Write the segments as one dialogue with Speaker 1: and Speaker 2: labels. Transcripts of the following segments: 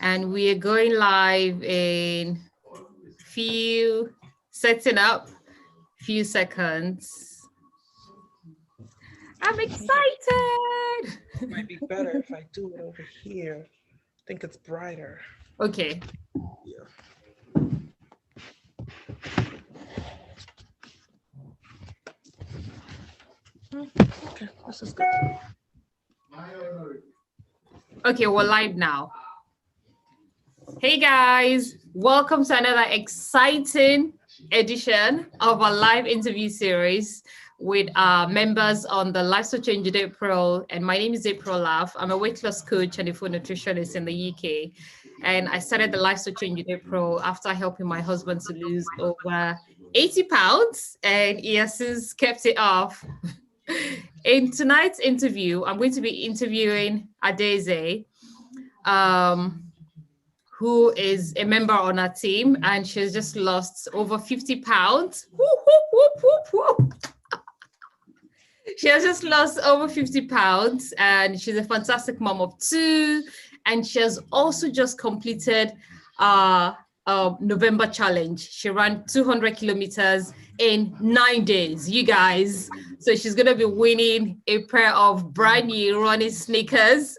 Speaker 1: And we are going live in few, setting up, few seconds. I'm excited.
Speaker 2: It might be better if I do it over here. I think it's brighter.
Speaker 1: Okay.
Speaker 2: Yeah. Okay, this is good.
Speaker 1: Okay, we're live now. Hey guys, welcome to another exciting edition of our live interview series with our members on the Lifestyle Change with April. And my name is April Laugh. I'm a weight loss coach and a food nutritionist in the UK. And I started the Lifestyle Change with April after helping my husband to lose over 80 pounds, and he has since kept it off. In tonight's interview, I'm going to be interviewing Adeze. Um, who is a member on our team, and she's just lost over 50 pounds. Whoop, whoop, whoop, whoop, whoop. She has just lost over 50 pounds, and she's a fantastic mom of two. And she has also just completed November challenge. She ran 200 kilometers in 9 days, you guys. So she's going to be winning a pair of brand new running sneakers.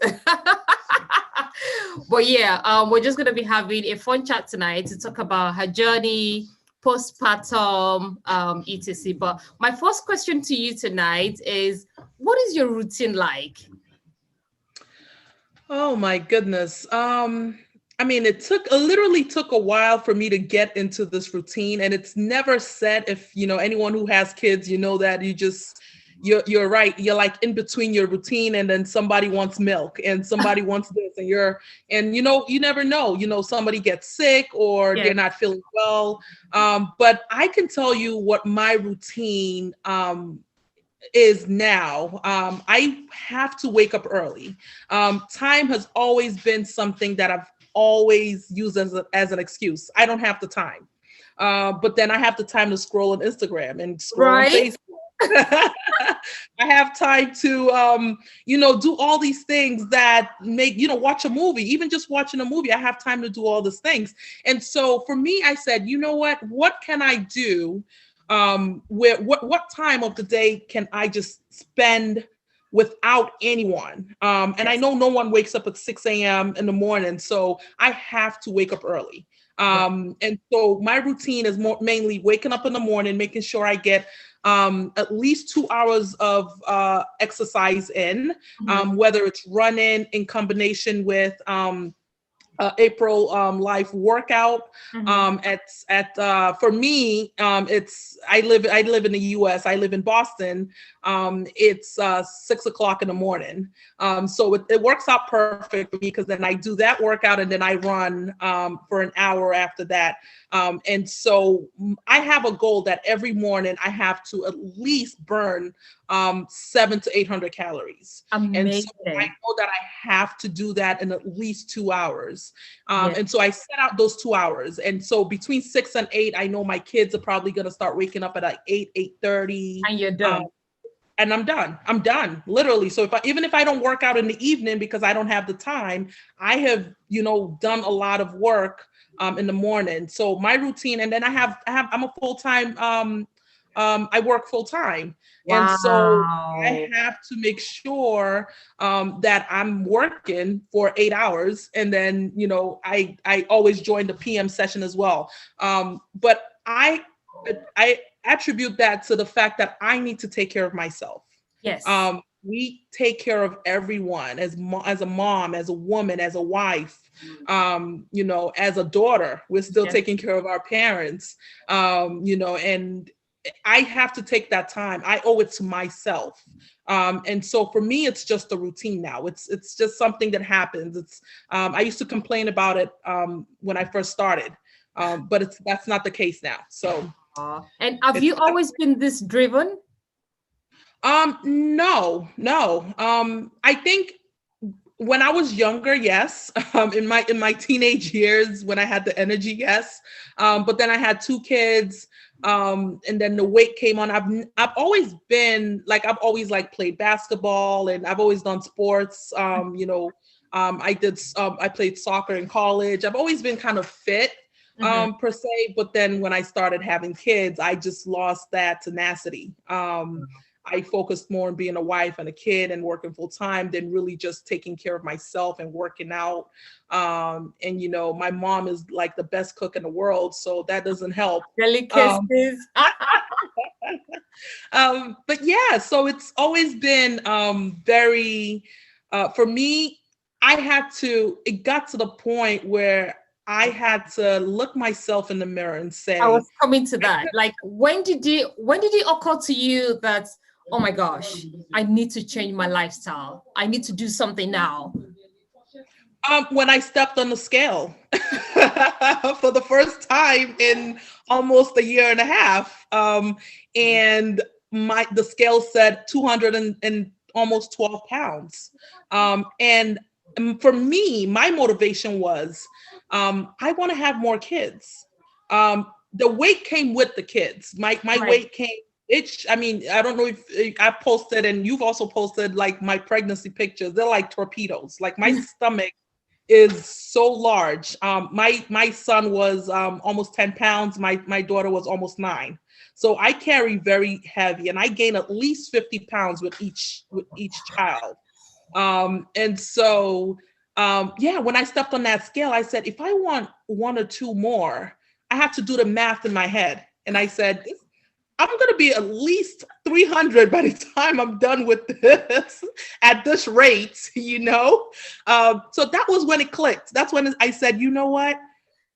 Speaker 1: But yeah, we're just going to be having a fun chat tonight to talk about her journey, postpartum, etc. But my first question to you tonight is, what is your routine like?
Speaker 2: Oh my goodness. I mean, literally took a while for me to get into this routine, and it's never said. If you know anyone who has kids, you know that you're right. You're like in between your routine, and then somebody wants milk and somebody wants this, and you never know. Somebody gets sick or
Speaker 1: Yeah.
Speaker 2: they're not feeling well. But I can tell you what my routine is now. I have to wake up early. Time has always been something that I've always used as an excuse. I don't have the time. But then I have the time to scroll on Instagram and scroll on
Speaker 1: Right?
Speaker 2: Facebook. I have time to, do all these things that make, watch a movie. Even just watching a movie, I have time to do all these things. And so for me, I said, you know what can I do? What time of the day can I just spend without anyone? And I
Speaker 1: Yes.
Speaker 2: know no one wakes up at 6 a.m. in the morning, so I have to wake up early.
Speaker 1: Right.
Speaker 2: And so my routine is mainly waking up in the morning, making sure I get at least 2 hours of exercise in,
Speaker 1: Mhm.
Speaker 2: whether it's running in combination with April life workout.
Speaker 1: Mhm.
Speaker 2: For me, it's I live in the U.S. I live in Boston. It's 6 o'clock in the morning. So it works out perfect for me because then I do that workout and then I run for an hour after that. And so I have a goal that every morning I have to at least burn 700 to 800 calories. And so I
Speaker 1: Amazing.
Speaker 2: know that I have to do that in at least 2 hours.
Speaker 1: Yeah.
Speaker 2: And so I set out those 2 hours. And so between 6 and 8, I know my kids are probably going to start waking up at like 8:30.
Speaker 1: And you're done.
Speaker 2: And I'm done. I'm done, literally. So even if I don't work out in the evening because I don't have the time, I have, done a lot of work in the morning. So my routine, and then I'm a full-time, I work full time. And so I
Speaker 1: Wow.
Speaker 2: have to make sure that I'm working for 8 hours. And then, I always join the PM session as well. But I attribute that to the fact that I need to take care of myself.
Speaker 1: Yes.
Speaker 2: We take care of everyone as a mom, as a woman, as a wife, as a daughter. We're still
Speaker 1: Yes.
Speaker 2: taking care of our parents, and I have to take that time. I owe it to myself. And so for me, it's just a routine now. It's just something that happens. I used to complain about it when I first started, but that's not the case now. So
Speaker 1: Aw. And have
Speaker 2: it's
Speaker 1: you always been this driven?
Speaker 2: no, no. I think when I was younger, yes. In my teenage years, when I had the energy, yes. But then I had two kids, and then the weight came on. I've always been like I've always like played basketball, and I've always done sports. I played soccer in college. I've always been kind of fit, per se. But then when I started having kids, I just lost that tenacity. I focused more on being a wife and a kid and working full time than really just taking care of myself and working out. And my mom is like the best cook in the world, so that doesn't help.
Speaker 1: Delicacies.
Speaker 2: But yeah, so it's always been very, for me, it got to the point where I had to look myself in the mirror and
Speaker 1: I
Speaker 2: say,
Speaker 1: was coming to that. Like, when did it occur to you that, oh my gosh, I need to change my lifestyle. I need to do something now.
Speaker 2: when I stepped on the scale for the first time in almost a year and a half. And the scale said 200 and almost 12 pounds. And for me, my motivation was, I want to have more kids. The weight came with the kids. My
Speaker 1: Right.
Speaker 2: weight came. I don't know if I posted, and you've also posted, like, my pregnancy pictures. They're like torpedoes. Like, my stomach is so large. My son was almost 10 pounds. My daughter was almost 9. So I carry very heavy, and I gain at least 50 pounds with each child. And so yeah, when I stepped on that scale, I said, if I want 1 or 2 more, I have to do the math in my head. And I said, I'm going to be at least 300 by the time I'm done with this at this rate. So that was when it clicked. That's when I said, you know what?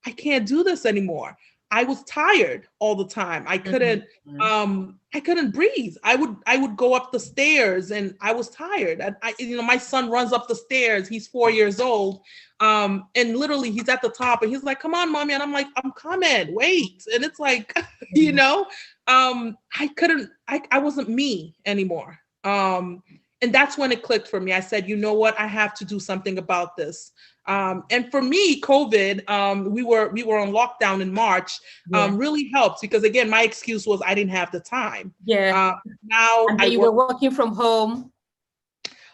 Speaker 2: I can't do this anymore. I was tired all the time. I couldn't breathe. I would go up the stairs and I was tired. And my son runs up the stairs. He's 4 years old. And literally he's at the top and he's like, come on, mommy. And I'm like, I'm coming, wait. And it's like, I wasn't me anymore. And that's when it clicked for me. I said, you know what? I have to do something about this. And for me, COVID, we were on lockdown in March, really helped, because again, my excuse was I didn't have the time.
Speaker 1: Yeah.
Speaker 2: Now
Speaker 1: And then you were working from home.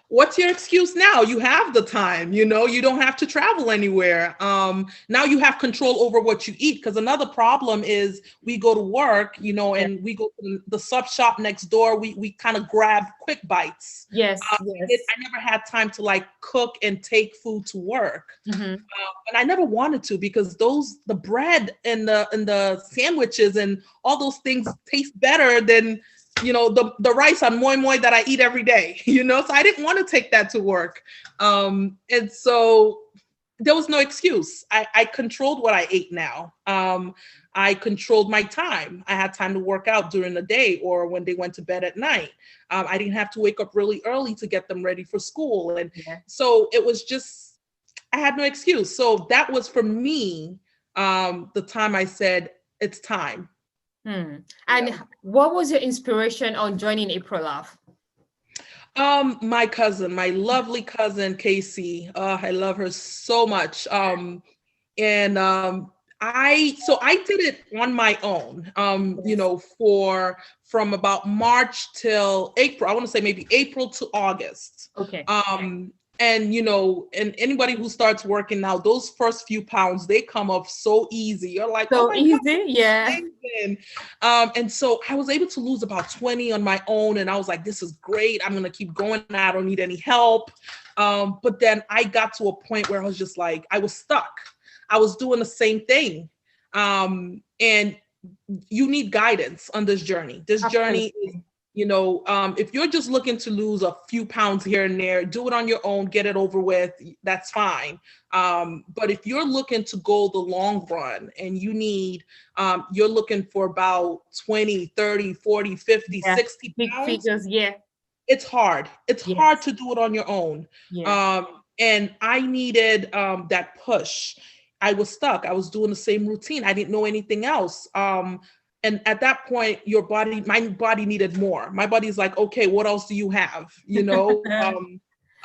Speaker 2: What's your excuse now? You have the time, you don't have to travel anywhere. Now you have control over what you eat, because another problem is we go to work, and we go to the sub shop next door. We kind of grab quick bites.
Speaker 1: Yes.
Speaker 2: I never had time to like cook and take food to work. And I never wanted to, because the bread and the sandwiches and all those things taste better than the rice on moi moi that I eat every day, so I didn't want to take that to work. And so there was no excuse. I controlled what I ate now. I controlled my time. I had time to work out during the day or when they went to bed at night. I didn't have to wake up really early to get them ready for school. And so it was just, I had no excuse. So that was for me, the time I said, it's time.
Speaker 1: And what was your inspiration on joining April Love?
Speaker 2: My cousin, my lovely cousin, Casey. I love her so much. I did it on my own, from about March till April. I want to say maybe April to August.
Speaker 1: Okay.
Speaker 2: And anybody who starts working now, those first few pounds, they come up so easy. You're like,
Speaker 1: so
Speaker 2: oh my
Speaker 1: easy,
Speaker 2: God,
Speaker 1: yeah.
Speaker 2: And so I was able to lose about 20 on my own, and I was like, this is great. I'm gonna keep going. I don't need any help. But then I got to a point where I was just like, I was stuck. I was doing the same thing. And you need guidance on this journey. This journey is, if you're just looking to lose a few pounds here and there, do it on your own, get it over with, that's fine. But if you're looking to go the long run and you're looking for about 20, 30, 40, 50, 60
Speaker 1: big
Speaker 2: pounds,
Speaker 1: figures,
Speaker 2: it's hard. It's hard to do it on your own. And I needed that push. I was stuck. I was doing the same routine. I didn't know anything else. And at that point, my body needed more. My body's like, okay, what else do you have?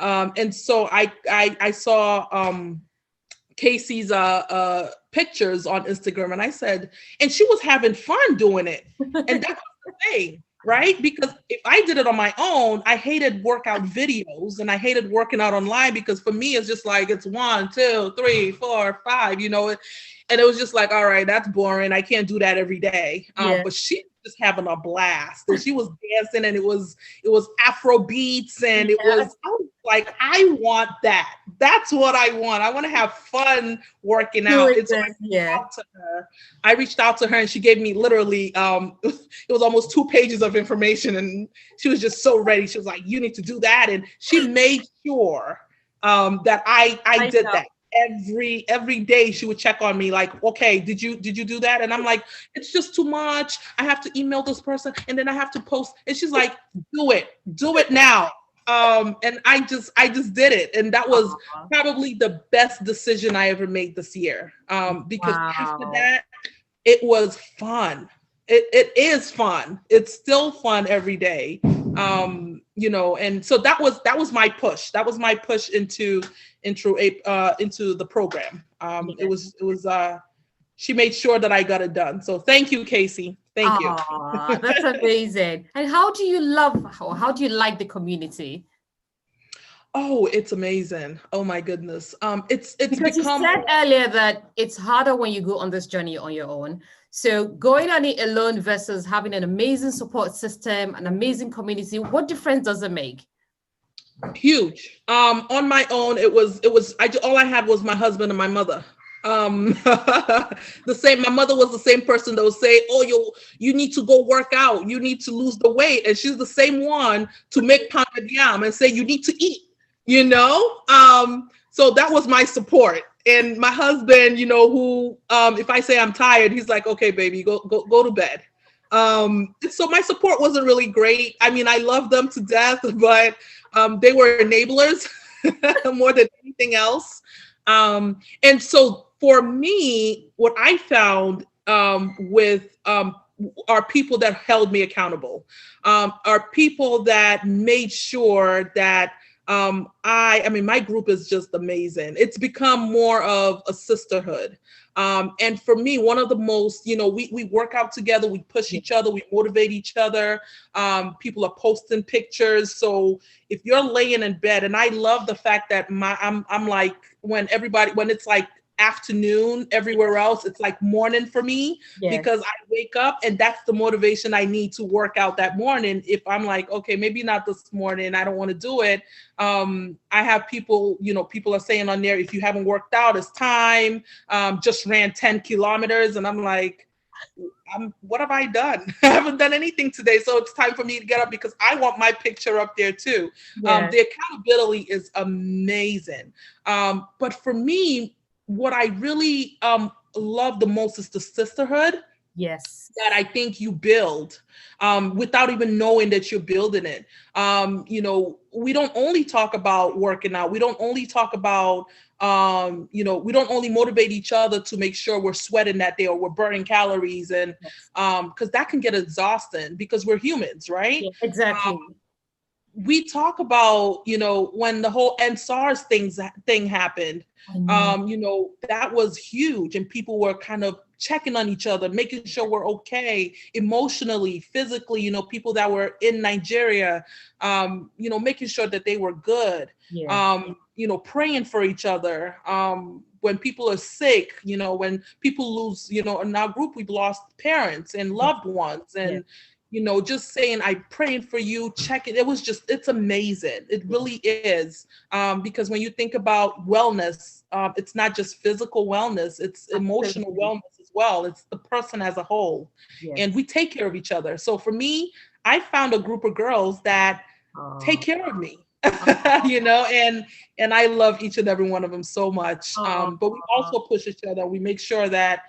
Speaker 2: And so I saw Casey's pictures on Instagram, and I said, and she was having fun doing it. And that was the thing. right? Because if I did it on my own, I hated workout videos and I hated working out online because for me, it's just like it's 1, 2, 3, 4, 5, and it was just like, all right, that's boring. I can't do that every day.
Speaker 1: Yeah.
Speaker 2: But she was just having a blast and she was dancing and it was Afro beats and I was like, I want that. That's what I want. I want to have fun working out. And so
Speaker 1: Yeah.
Speaker 2: I reached out to her and she gave me literally it was almost 2 pages of information and she was just so ready. She was like, you need to do that. And she made sure that I did that. Every day she would check on me like, okay, did you do that? And I'm like, it's just too much. I have to email this person and then I have to post. And she's like, do it now. And I just did it. And that was probably the best decision I ever made this year. Because after that, it was fun. It is fun. It's still fun every day. And so that was my push. That was my push into the program. It was she made sure that I got it done. So thank you, Casey. Thank you.
Speaker 1: That's amazing. And how do you like the community?
Speaker 2: Oh, it's amazing. Oh my goodness. It's
Speaker 1: because you said earlier that it's harder when you go on this journey on your own. So going on it alone versus having an amazing support system, an amazing community, what difference does it make?
Speaker 2: Huge. On my own, all I had was my husband and my mother. The same. My mother was the same person that would say, "Oh, you need to go work out. You need to lose the weight," and she's the same one to make pounded yam and say, "You need to eat." So that was my support. And my husband, who if I say I'm tired, he's like, "Okay, baby, go to bed." So my support wasn't really great. I mean, I love them to death, but they were enablers more than anything else. And so for me, what I found with are people that held me accountable, are people that made sure that my group is just amazing. It's become more of a sisterhood. And for me, one of the most, we work out together, we push each other, we motivate each other. People are posting pictures. So if you're laying in bed, and I love the fact that I'm like, when it's like afternoon everywhere else, it's like morning for me. Because I wake up and that's the motivation I need to work out that morning. If I'm like, okay, maybe not this morning, I don't want to do it. I have people are saying on there, if you haven't worked out, it's time. Just ran 10 kilometers. And I'm like, what have I done? I haven't done anything today. So it's time for me to get up because I want my picture up there too. The accountability is amazing. But for me, what I really love the most is the sisterhood.
Speaker 1: Yes.
Speaker 2: That I think you build without even knowing that you're building it. We don't only talk about working out. We don't only talk about, we don't only motivate each other to make sure we're sweating that day or we're burning calories. And because that can get exhausting because we're humans, right?
Speaker 1: Yeah, exactly.
Speaker 2: We talk about, when the whole NSARS thing happened, that was huge and people were kind of checking on each other, making sure we're okay emotionally, physically, people that were in Nigeria, making sure that they were good, praying for each other. When people are sick, when people lose, in our group, we've lost parents and loved ones and, just saying, I'm praying for you, check it. It's amazing. It really is. Because when you think about wellness, it's not just physical wellness, it's emotional wellness as well. It's the person as a whole. And we take care of each other. So for me, I found a group of girls that take care of me, and I love each and every one of them so much. But we also push each other. We make sure that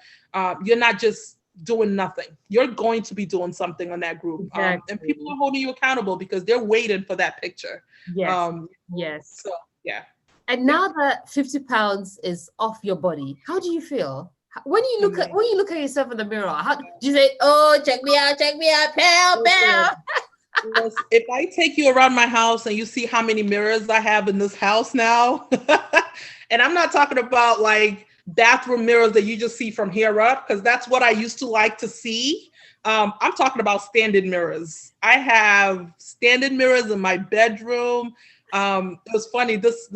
Speaker 2: you're not just doing nothing. You're going to be doing something on that group. And people are holding you accountable because they're waiting for that picture.
Speaker 1: Yes.
Speaker 2: So, yeah.
Speaker 1: And now that 50 pounds is off your body, how do you feel? When you look at yourself in the mirror, how do you say, "Oh, check me out, pal"?
Speaker 2: If I take you around my house and you see how many mirrors I have in this house now, and I'm not talking about like bathroom mirrors that you just see from here up, because that's what I used to like to see. I'm talking about standing mirrors. I have standing mirrors in my bedroom. It was funny. This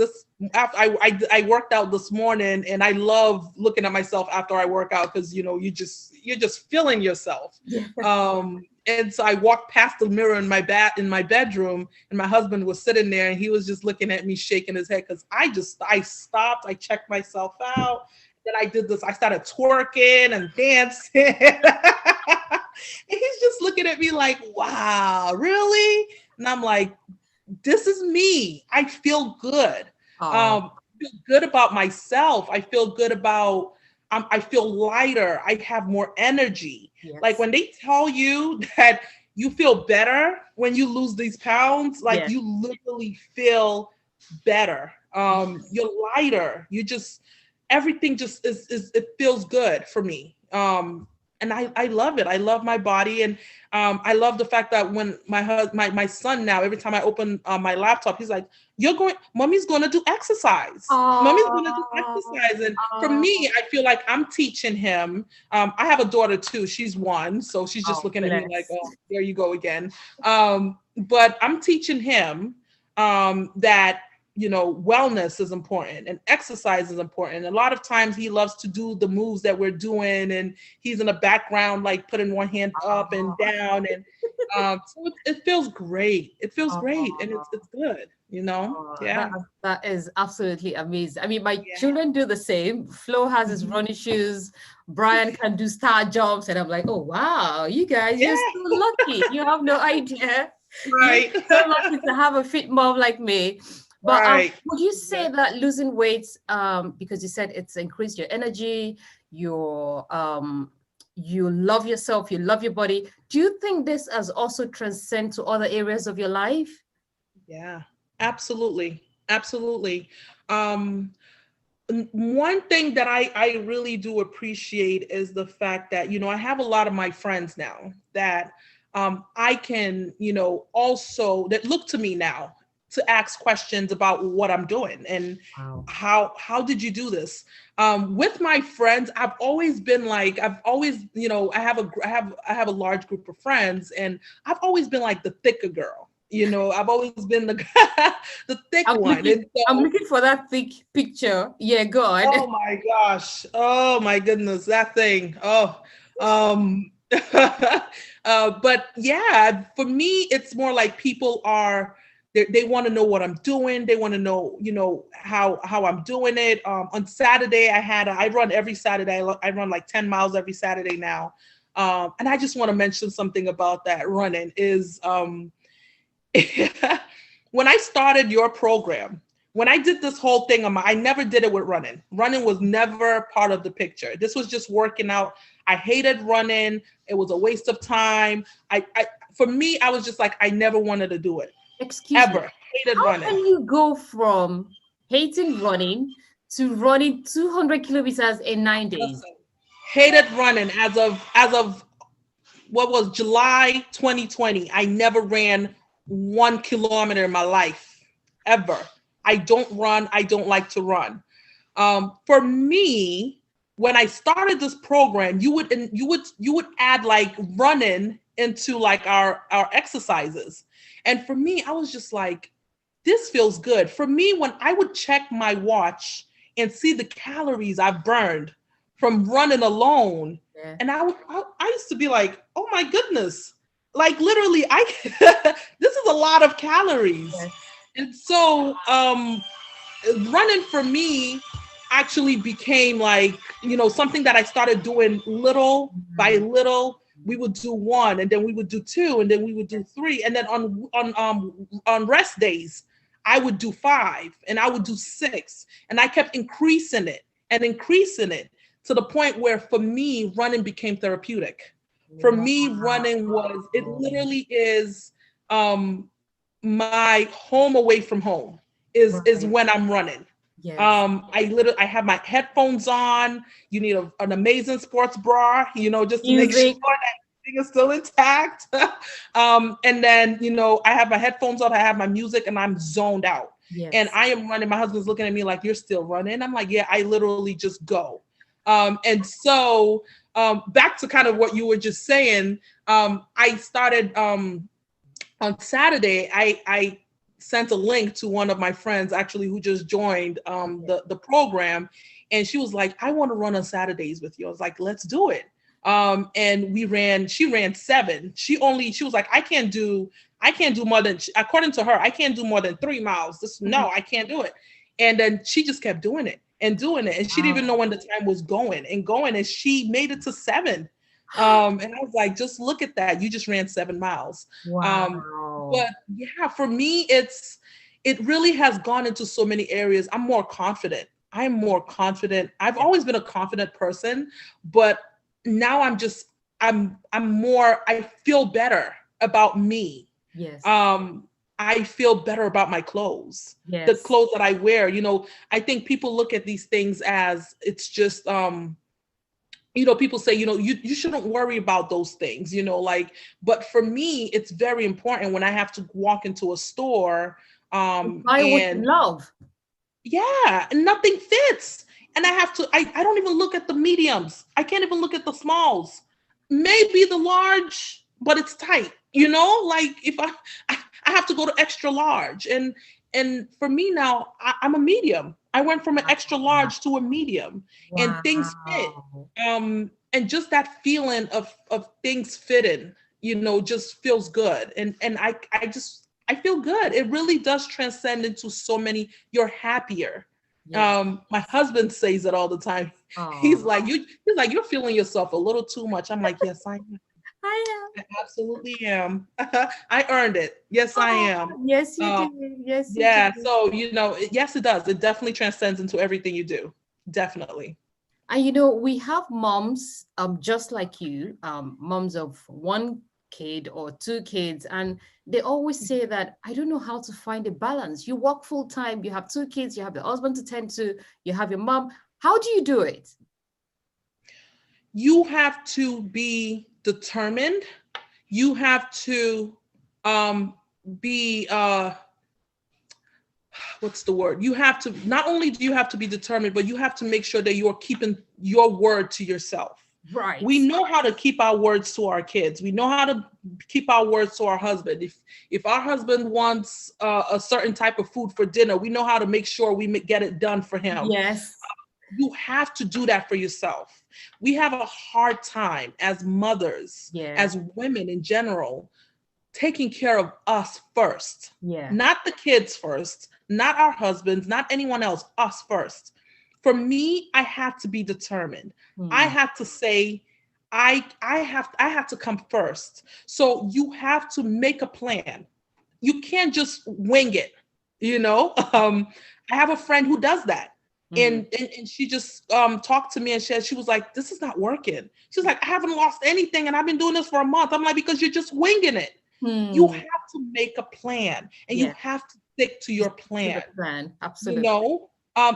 Speaker 2: after I worked out this morning, and I love looking at myself after I work out because you're just feeling yourself.
Speaker 1: Yeah.
Speaker 2: And so I walked past the mirror in my bedroom, and my husband was sitting there, and he was just looking at me, shaking his head because I stopped, I checked myself out. Then I did this. I started twerking and dancing. And he's just looking at me like, wow, really? And I'm like, this is me. I feel good. I feel good about myself. I feel good about, I feel lighter. I have more energy.
Speaker 1: Yes.
Speaker 2: Like when they tell you that you feel better when you lose these pounds, like
Speaker 1: Yes.
Speaker 2: you literally feel better. You're lighter. Everything just it feels good for me. And I love it. I love my body, and I love the fact that when my son now, every time I open my laptop, he's like, Mommy's going to do exercise. Mommy's going to do exercise. And for me, I feel like I'm teaching him. I have a daughter too. She's 1, so she's just looking at me like, oh, there you go again. But I'm teaching him that wellness is important and exercise is important. A lot of times he loves to do the moves that we're doing, and he's in the background, like putting one hand up and down. And so it feels great. It feels great. And it's good, Yeah.
Speaker 1: That is absolutely amazing. I mean, my children do the same. Flo has his running shoes. Brian can do star jumps. And I'm like, oh, wow, you guys, you're so lucky. You have no idea.
Speaker 2: Right.
Speaker 1: You're so lucky to have a fit mom like me. But would you say that losing weight, because you said it's increased your energy, you love yourself, you love your body. Do you think this has also transcended to other areas of your life?
Speaker 2: Yeah, absolutely. Absolutely. One thing that I really do appreciate is the fact that, I have a lot of my friends now that I can, also that look to me now to ask questions about what I'm doing and how did you do this? With my friends, I've always been like, I have a large group of friends, and I've always been like the thicker girl. I've always been the thick one.
Speaker 1: I'm looking for that thick picture. Yeah, go on.
Speaker 2: Oh my gosh. Oh my goodness, that thing. Oh, but yeah, for me, it's more like people are. They want to know what I'm doing. They want to know, how I'm doing it. On Saturday, I run every Saturday. I run like 10 miles every Saturday now. And I just want to mention something about that running is when I started your program, when I did this whole thing, I never did it with running. Running was never part of the picture. This was just working out. I hated running. It was a waste of time. For me, I was just like, I never wanted to do it.
Speaker 1: Excuse me.
Speaker 2: Hated
Speaker 1: How
Speaker 2: running.
Speaker 1: can you go from hating running to running 200 kilometers in 9 days?
Speaker 2: Listen, hated running as of what was July 2020. I never ran 1 kilometer in my life, ever. I don't run. I don't like to run. For me, when I started this program, you would add like running into like our exercises. And for me, I was just like, this feels good. For me, when I would check my watch and see the calories I've burned from running alone, and I used to be like, oh my goodness, like literally, this is a lot of calories. Yes. And so running for me actually became like, something that I started doing little by little. We would do 1, and then we would do 2, and then we would do 3. And then on rest days, I would do 5, and I would do 6. And I kept increasing it to the point where for me, running became therapeutic. For me, running it literally is my home away from home is when I'm running. Yes. I have my headphones on. You need an amazing sports bra, just to make sure that everything is still intact. And then, I have my headphones on, I have my music, and I'm zoned out. Yes. And I am running. My husband's looking at me like, you're still running? I'm like, yeah, I literally just go. And so back to kind of what you were just saying, I started on Saturday. I sent a link to one of my friends actually who just joined the program, and she was like, I want to run on Saturdays with you. I was like, let's do it. And she ran 7. She was like, I can't do more than, according to her, I can't do more than 3 miles. No, I can't do it. And then she just kept doing it and doing it. And she didn't even know when the time was going, and she made it to 7. And I was like, just look at that. You just ran 7 miles. But yeah, for me, it really has gone into so many areas. I'm more confident. I've always been a confident person, but now I'm more, I feel better about me.
Speaker 1: Yes.
Speaker 2: I feel better about my clothes,
Speaker 1: Yes.
Speaker 2: the clothes that I wear. I think people look at these things as it's just, people say, you shouldn't worry about those things, but for me, it's very important when I have to walk into a store,
Speaker 1: buy what you love.
Speaker 2: Yeah, and nothing fits. And I don't even look at the mediums. I can't even look at the smalls. Maybe the large, but it's tight, like if I have to go to extra large. And for me now, I'm a medium. I went from an extra large to a medium, and things fit. And just that feeling of things fitting, just feels good. And I feel good. It really does transcend into so many. You're happier. Yes. My husband says it all the time. He's like, you're feeling yourself a little too much. I'm like, yes, I am. I absolutely am. I earned it. Yes, I am.
Speaker 1: Yes, you do. Yes, you
Speaker 2: yeah.
Speaker 1: do.
Speaker 2: So, yes, it does. It definitely transcends into everything you do. Definitely.
Speaker 1: And we have moms, just like you, moms of 1 kid or 2 kids, and they always say that I don't know how to find a balance. You work full time, you have 2 kids, you have your husband to tend to, you have your mom. How do you do it?
Speaker 2: You have to be determined. You have to be what's the word? You have to, not only do you have to be determined, but you have to make sure that you're keeping your word to yourself.
Speaker 1: Right.
Speaker 2: We know how to keep our words to our kids. We know how to keep our words to our husband. If our husband wants a certain type of food for dinner, we know how to make sure we get it done for him.
Speaker 1: Yes.
Speaker 2: You have to do that for yourself. We have a hard time as mothers, as women in general, taking care of us first. Not the kids first, not our husbands, not anyone else, us first. For me, I have to be determined. I have to say, I have to come first. So you have to make a plan. You can't just wing it, I have a friend who does that. And she just talked to me, and she was like, this is not working. She's like, I haven't lost anything, and I've been doing this for a month. I'm like, because you're just winging it. You have to make a plan, and you have to stick to your plan.
Speaker 1: Absolutely.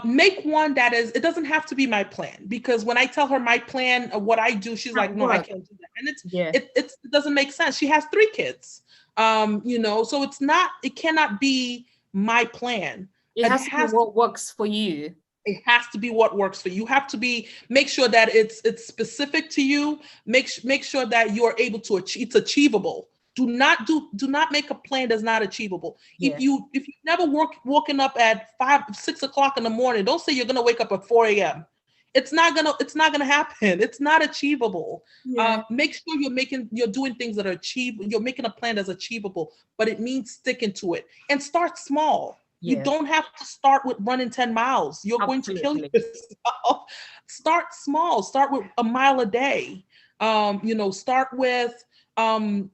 Speaker 2: Make one that is, it doesn't have to be my plan, because when I tell her my plan of what I do, she's like, no, I can't do that. And it doesn't make sense. She has 3 kids, so it cannot be my plan.
Speaker 1: It has to be what works for you.
Speaker 2: It has to be what works for you. You have to make sure that it's specific to you. Make sure that you are able to achieve, it's achievable. Do not make a plan that's not achievable. If you never woken up at 6 o'clock in the morning, don't say you're gonna wake up at 4 a.m. It's not gonna happen. It's not achievable. Make sure you're doing things that are achievable. You're making a plan that's achievable, but it means sticking to it, and start small. You don't have to start with running 10 miles. You're going to kill yourself. Start small. Start with a mile a day. Start with and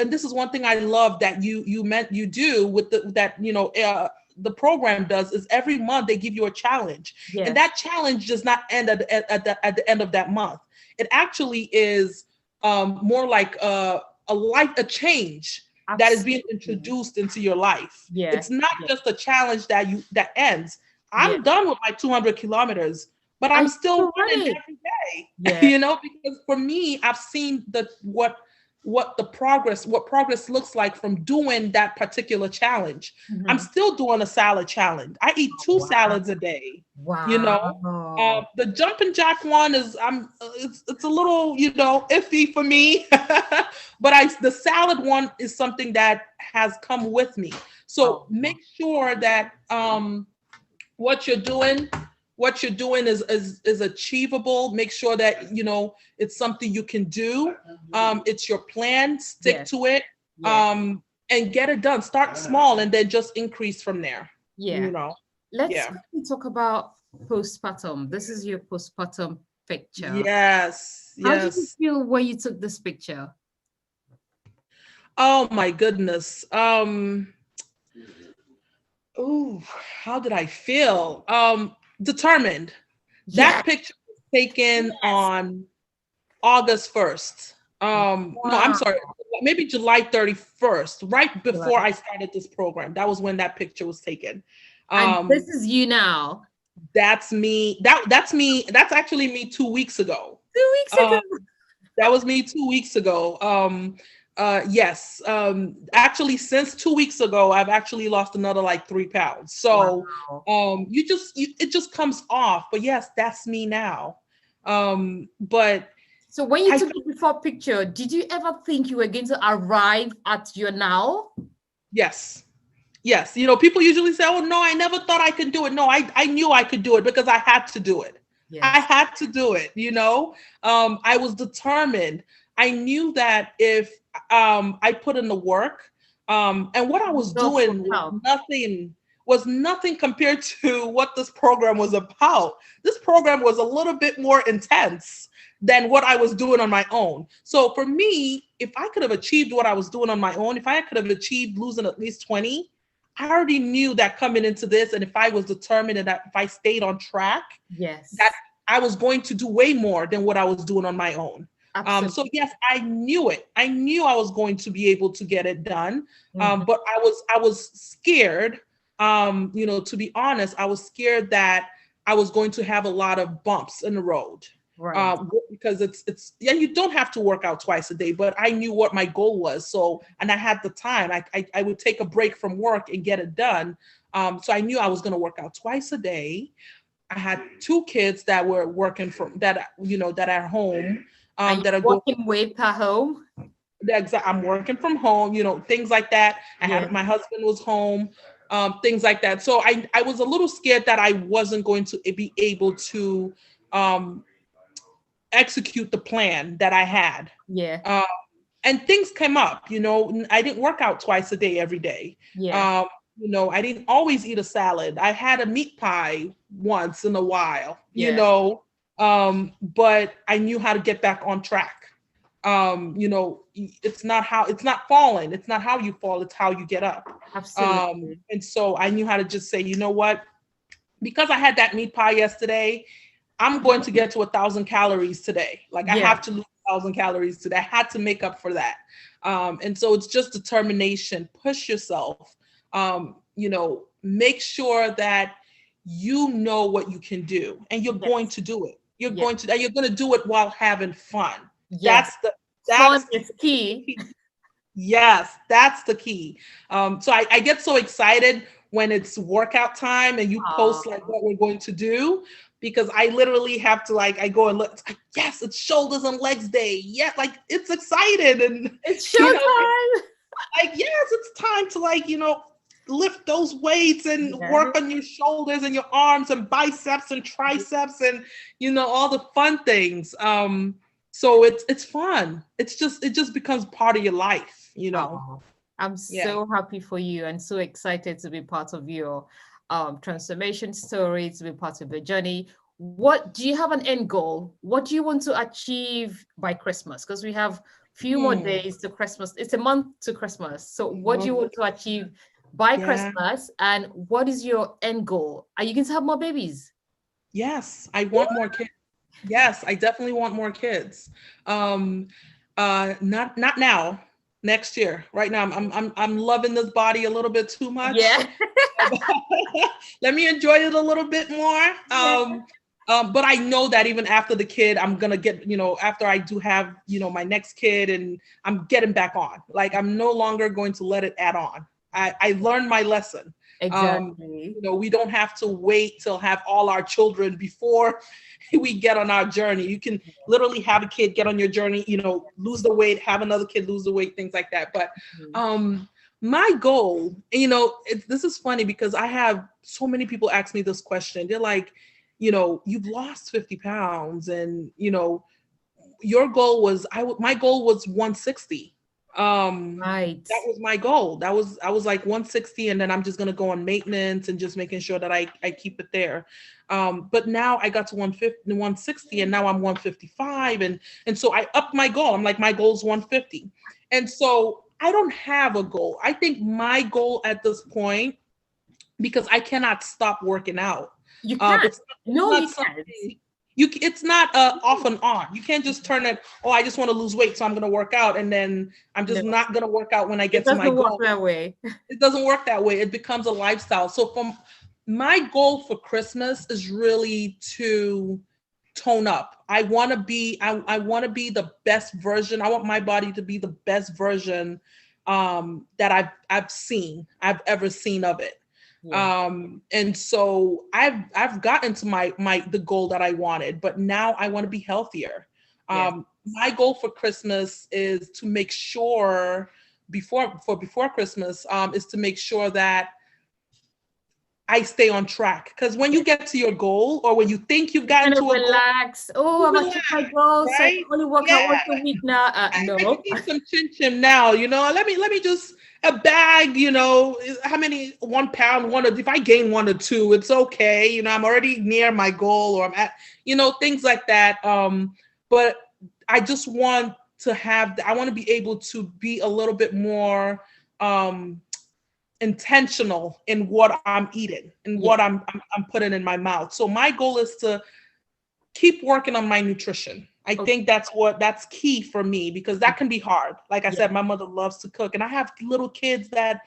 Speaker 2: this is one thing I love that you do with the program does, is every month they give you a challenge. And that challenge does not end at the end of that month. It actually is more like a change. Absolutely. That is being introduced into your life. It's not just a challenge that ends. I'm done with my 200 kilometers, but I'm still running every day. Because for me, I've seen what progress looks like from doing that particular challenge. I'm
Speaker 1: Mhm.
Speaker 2: still doing a salad challenge. I eat two
Speaker 1: Wow.
Speaker 2: salads a day, you know.
Speaker 1: Wow.
Speaker 2: The jumping jack one is it's a little, iffy for me. But the salad one is something that has come with me. So
Speaker 1: Oh,
Speaker 2: make sure that what you're doing what you're doing is achievable. Make sure that it's something you can do. It's your plan. Stick
Speaker 1: yes.
Speaker 2: to it.
Speaker 1: Yes.
Speaker 2: And get it done. Start small and then just increase from there.
Speaker 1: Yeah.
Speaker 2: you know
Speaker 1: Let's
Speaker 2: yeah.
Speaker 1: quickly talk about postpartum. This is your postpartum picture.
Speaker 2: Yes,
Speaker 1: How did you
Speaker 2: yes.
Speaker 1: feel when you took this picture?
Speaker 2: Oh my goodness. Ooh, how did I feel? Determined.
Speaker 1: Yes.
Speaker 2: That picture was taken
Speaker 1: Yes.
Speaker 2: on August 1st. No, I'm
Speaker 1: Wow.
Speaker 2: sorry, maybe July 31st, right before
Speaker 1: July.
Speaker 2: I started this program. That was when that picture was taken.
Speaker 1: And this
Speaker 2: Um,
Speaker 1: is you now.
Speaker 2: that's me. That's me. That's actually me 2 weeks ago.
Speaker 1: 2 weeks
Speaker 2: Um,
Speaker 1: ago.
Speaker 2: that was me 2 weeks ago. Yes. Actually, since 2 weeks ago, I've actually lost another like 3 pounds. So,
Speaker 1: Wow.
Speaker 2: it just comes off. But yes, that's me now. But
Speaker 1: So when you
Speaker 2: I
Speaker 1: took the before picture, did you ever think you were going to arrive at your now?
Speaker 2: Yes. Yes. People usually say, oh, no, I never thought I could do it. No, I knew I could do it because I had to do it. I
Speaker 1: Yes.
Speaker 2: had to do it. I was determined. I knew that if I put in the work, and what I was
Speaker 1: Results will
Speaker 2: doing
Speaker 1: come.
Speaker 2: was nothing compared to what this program was about. This program was a little bit more intense than what I was doing on my own. So for me, if I could have achieved what I was doing on my own, if I could have achieved losing at least 20, I already knew that coming into this, and if I was determined and that if I stayed on track, that
Speaker 1: Yes.
Speaker 2: I was going to do way more than what I was doing on my own. So
Speaker 1: Absolutely.
Speaker 2: yes, I knew it. I knew I was going to be able to get it done.
Speaker 1: Mhm.
Speaker 2: But I was scared. To be honest, I was scared that I was going to have a lot of bumps in the road.
Speaker 1: Right.
Speaker 2: Because it's yeah, you don't have to work out twice a day, but I knew what my goal was. So, and I had the time. I would take a break from work and get it done. So I knew I was going to work out twice a day. I had two kids that were working from that are home,
Speaker 1: And
Speaker 2: that are
Speaker 1: you're
Speaker 2: going.
Speaker 1: working with her home?
Speaker 2: I'm working from home, things like that. I
Speaker 1: Yeah.
Speaker 2: had my husband was home, things like that. So I was a little scared that I wasn't going to be able to um, execute the plan that I had.
Speaker 1: Yeah.
Speaker 2: Um, and things came up. I didn't work out twice a day every day.
Speaker 1: Yeah.
Speaker 2: Um, I didn't always eat a salad. I had a meat pie once in a while,
Speaker 1: Yeah.
Speaker 2: but I knew how to get back on track. It's not falling. It's not how you fall, it's how you get up.
Speaker 1: Absolutely.
Speaker 2: And so I knew how to just say, you know what? Because I had that meat pie yesterday, I'm going to get to 1,000 calories today. Like I
Speaker 1: Yeah.
Speaker 2: have to lose 1,000 calories today. I had to make up for that. And so it's just determination. Push yourself. Make sure that you know what you can do, and you're going
Speaker 1: Yes.
Speaker 2: to do it.
Speaker 1: Yeah.
Speaker 2: And you're going to do it while having fun.
Speaker 1: Yes.
Speaker 2: That's the
Speaker 1: Fun
Speaker 2: that's
Speaker 1: is key.
Speaker 2: Yes, that's the key. So I get so excited when it's workout time and you post like
Speaker 1: Aw.
Speaker 2: what we're going to do, because I literally have to I go and look, it's like, yes, it's shoulders and legs day. Yeah, like it's excited and
Speaker 1: It's
Speaker 2: you know,
Speaker 1: showtime.
Speaker 2: yes, it's time to lift those weights and
Speaker 1: Yeah.
Speaker 2: work on your shoulders and your arms and biceps and triceps and all the fun things. So it's fun. It just becomes part of your life.
Speaker 1: Oh, I'm
Speaker 2: Yeah.
Speaker 1: so happy for you and so excited to be part of your transformation story, to be part of your journey. What do you have an end goal? What do you want to achieve by Christmas? Because we have few more
Speaker 2: Hmm.
Speaker 1: days to Christmas. It's a month to Christmas. So what do you
Speaker 2: Mhm.
Speaker 1: want to achieve by
Speaker 2: Yeah.
Speaker 1: Christmas? And what is your end goal? Are you going to have more babies?
Speaker 2: Yes, I want more kids. Yes, I definitely want more kids. Um, not now. Next year. Right now, I'm loving this body a little bit too much.
Speaker 1: Yeah.
Speaker 2: Let me enjoy it a little bit more.
Speaker 1: Yeah.
Speaker 2: But I know that even after the kid, I'm gonna get, after I do have, my next kid, and I'm getting back on. Like, I'm no longer going to let it add on. I learned my lesson.
Speaker 1: Exactly.
Speaker 2: We don't have to wait till have all our children before we get on our journey. You can literally have a kid, get on your journey, lose the weight, have another kid lose the weight, things like that. But my goal, this is funny because I have so many people ask me this question. They're like, you've lost 50 pounds, and your goal was, my goal was 160.
Speaker 1: Right.
Speaker 2: That was my goal. I was like 160, and then I'm just gonna go on maintenance and just making sure that I keep it there. But now I got to 150, 160, and now I'm 155, and so I upped my goal. I'm like, my goal is 150, and so I don't have a goal. I think my goal at this point, because I cannot stop working out.
Speaker 1: You can't.
Speaker 2: It's
Speaker 1: No,
Speaker 2: not
Speaker 1: you
Speaker 2: something
Speaker 1: can't.
Speaker 2: it's not off and on. You can't just turn it, oh, I just want to lose weight, so I'm going to work out, and then I'm just
Speaker 1: No,
Speaker 2: not going to work out when I
Speaker 1: it
Speaker 2: get to my
Speaker 1: doesn't work
Speaker 2: goal.
Speaker 1: that way.
Speaker 2: It doesn't work that way. It becomes a lifestyle. So from my goal for Christmas is really to tone up. I want to be the best version. I want my body to be the best version that I've ever seen of it.
Speaker 1: Yeah.
Speaker 2: And so I've gotten to the goal that I wanted, but now I want to be healthier.
Speaker 1: Yes.
Speaker 2: My goal for Christmas is to make sure before Christmas, is to make sure that I stay on track. Because when you get to your goal, or when you think you've gotten
Speaker 1: Kind of
Speaker 2: to a goal,
Speaker 1: relax. Oh, I've achieved my goal, so I
Speaker 2: right?
Speaker 1: can only work out
Speaker 2: Yeah.
Speaker 1: once a week now.
Speaker 2: I can
Speaker 1: No.
Speaker 2: eat some chin chin now, let me just a bag, how many 1 pound, if I gain 1 or 2, it's okay. I'm already near my goal, or I'm at, things like that. But I just want I want to be able to be a little bit more intentional in what I'm eating and what
Speaker 1: Yeah.
Speaker 2: I'm putting in my mouth. So my goal is to keep working on my nutrition. I
Speaker 1: Okay.
Speaker 2: think that's key for me, because that can be hard. Like I said, my mother loves to cook, and I have little kids that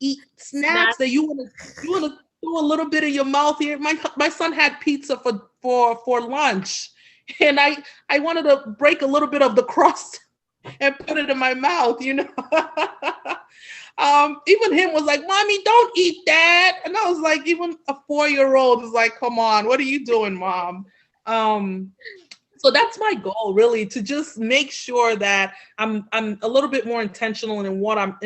Speaker 2: eat snacks that you want to throw a little bit in your mouth here. My son had pizza for lunch, and I wanted to break a little bit of the crust and put it in my mouth. Even him was like, "Mommy, don't eat that," and I was like, even a 4-year-old is like, "Come on, what are you doing, Mom?" So that's my goal, really, to just make sure that I'm a little bit more intentional in what I'm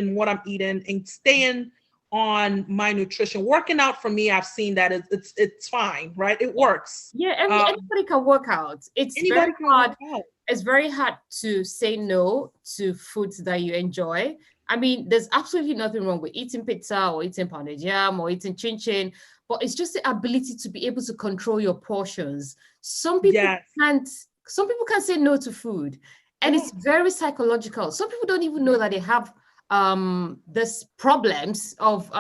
Speaker 2: eating, and staying on my nutrition. Working out for me, I've seen that it's fine, right? It works.
Speaker 1: Yeah, anybody can work out. It's very
Speaker 2: Anybody can
Speaker 1: hard.
Speaker 2: work out.
Speaker 1: It's very hard to say no to foods that you enjoy. I mean, there's absolutely nothing wrong with eating pizza or eating pounded yam or eating chin chin, but it's just the ability to be able to control your portions. Some people
Speaker 2: Yes.
Speaker 1: can't. Some people can say no to food, and it's very psychological. Some people don't even know that they have this problems of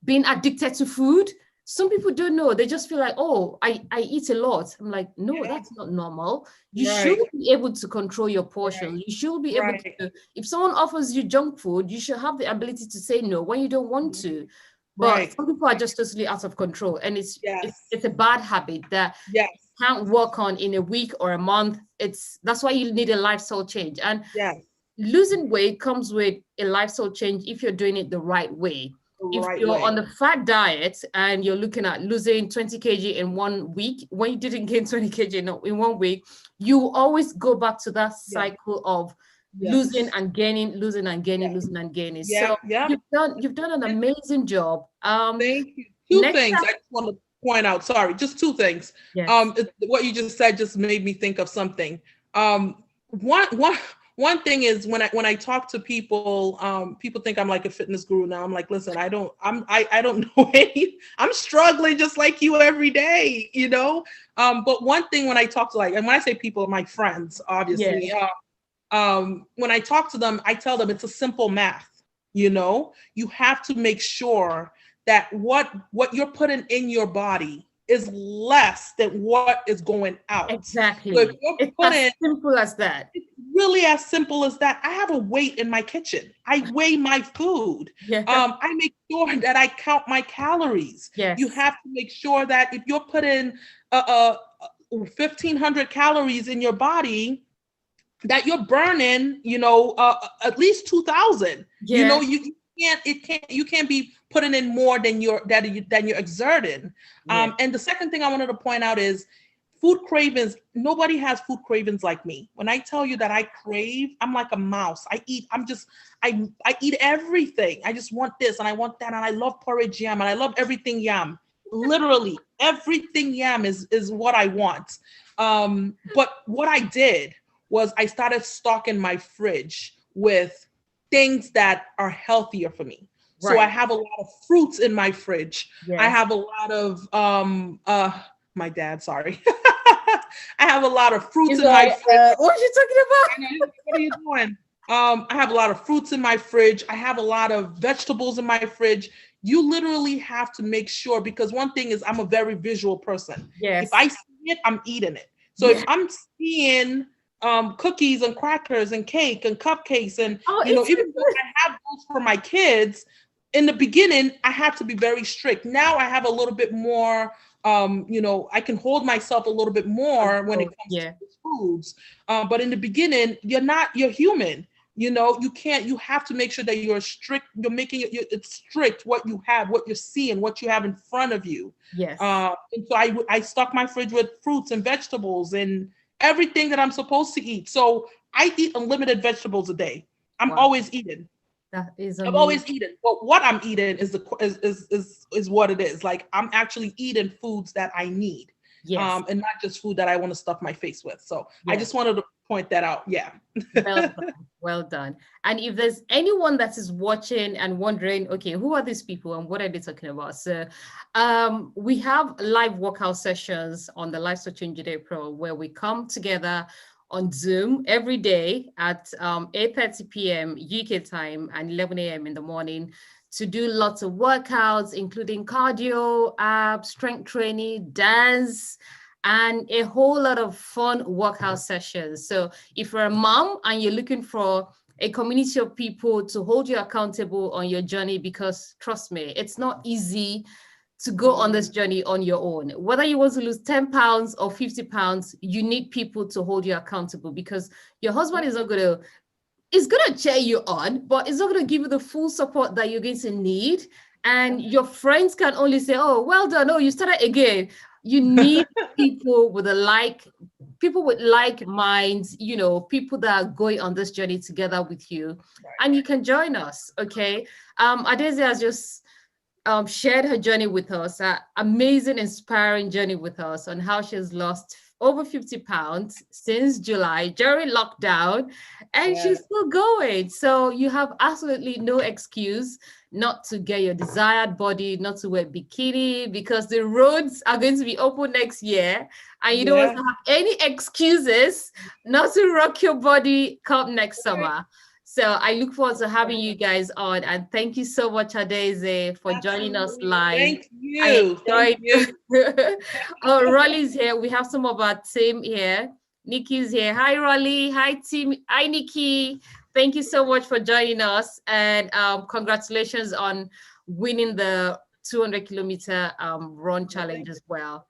Speaker 1: being addicted to food. Some people don't know. They just feel like, oh, I eat a lot. I'm like, no, that's not normal. You should
Speaker 2: Right.
Speaker 1: be able to control your portions. You should be able to, if someone offers you junk food, you should have the ability to say no when you don't want to. But
Speaker 2: Right.
Speaker 1: some people are just totally out of control. And it's a bad habit that
Speaker 2: Yes.
Speaker 1: can't work on in a week or a month. That's why you need a lifestyle change. And
Speaker 2: Yes.
Speaker 1: losing weight comes with a lifestyle change if you're doing it the right way. If you're on the fat diet and you're looking at losing 20 kg in 1 week, when you didn't gain 20 kg in 1 week, you always go back to that cycle of losing and gaining, losing and gaining, losing and gaining. So you've done an amazing job.
Speaker 2: Thank you. Two things I just want to point out. Sorry, just 2 things.
Speaker 1: Yes.
Speaker 2: What you just said just made me think of something. One thing is, when I talk to people, people think I'm like a fitness guru now. I'm like, listen, I don't know any. I'm struggling just like you every day, But one thing, when I talk to, and when I say people, my friends, obviously, when I talk to them, I tell them it's a simple math. You have to make sure that what you're putting in your body is less than what is going out.
Speaker 1: Exactly.
Speaker 2: So
Speaker 1: it's as simple as that.
Speaker 2: It's really as simple as that. I have a weight in my kitchen. I weigh my food.
Speaker 1: Yeah.
Speaker 2: I make sure that I count my calories.
Speaker 1: Yes.
Speaker 2: You have to make sure that if you're putting 1,500 calories in your body, that you're burning, at least 2,000.
Speaker 1: Yeah.
Speaker 2: You can't be putting in more than you're exerting.
Speaker 1: Yeah.
Speaker 2: And the second thing I wanted to point out is food cravings. Nobody has food cravings like me. When I tell you that I crave, I'm like a mouse. I eat everything. I just want this and I want that, and I love porridge yam and I love everything yam. Literally everything yam is what I want. But what I did was I started stocking my fridge with things that are healthier for me. So I have a lot of fruits in my fridge.
Speaker 1: Yes.
Speaker 2: I have a lot of my dad, sorry. I have a lot of fruits in my fridge.
Speaker 1: What are you talking about?
Speaker 2: What are you doing? I have a lot of fruits in my fridge. I have a lot of vegetables in my fridge. You literally have to make sure, because one thing is I'm a very visual person.
Speaker 1: Yes.
Speaker 2: If I see it, I'm eating it. So if I'm seeing cookies and crackers and cake and cupcakes and even though I have those for my kids, in the beginning I had to be very strict. Now I have a little bit more I can hold myself a little bit more when it comes to foods. But in the beginning, you're human. You have to make sure that you're strict. You're making it's strict what you have, what you're seeing, what you have in front of you.
Speaker 1: Yes.
Speaker 2: And so I stock my fridge with fruits and vegetables and everything that I'm supposed to eat. So I eat unlimited vegetables a day. I'm always eating.
Speaker 1: That is amazing.
Speaker 2: I'm always eating. But what I'm eating is what it is. Like I'm actually eating foods that I need.
Speaker 1: Yes.
Speaker 2: And not just food that I want to stuff my face with. So I just wanted to point that out. Yeah.
Speaker 1: Well done. Well done. And if there's anyone that is watching and wondering, okay, who are these people and what are they talking about? So we have live workout sessions on the Life to Change Day Pro, where we come together on Zoom every day at 8:30 p.m. UK time and 11 a.m. in the morning to do lots of workouts, including cardio, abs, strength training, dance, and a whole lot of fun workout sessions. So if you're a mom and you're looking for a community of people to hold you accountable on your journey, because trust me, it's not easy to go on this journey on your own. Whether you want to lose 10 pounds or 50 pounds, you need people to hold you accountable, because your husband is going to cheer you on, but it's not going to give you the full support that you're going to need. And your friends can only say, oh, well done. Oh, you started again. You need people with like minds, people that are going on this journey together with you. And you can join us, okay? Adeze has just shared her journey with us, an amazing, inspiring journey with us on how she's lost over 50 pounds since July during lockdown, and she's still going. So you have absolutely no excuse not to get your desired body, not to wear bikini, because the roads are going to be open next year, and you don't want to have any excuses not to rock your body come next summer. So I look forward to having you guys on, and thank you so much, Adeze, for joining us live.
Speaker 2: Thank you.
Speaker 1: I enjoyed. Oh, Raleigh's here. We have some of our team here. Nikki's here. Hi, Raleigh. Hi, team. Hi, Nikki. Thank you so much for joining us, and congratulations on winning the 200-kilometer run challenge as well.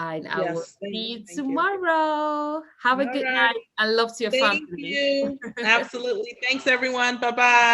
Speaker 1: And I will see you tomorrow. Have a good night and love to your family.
Speaker 2: Thank you. Absolutely. Thanks, everyone. Bye-bye.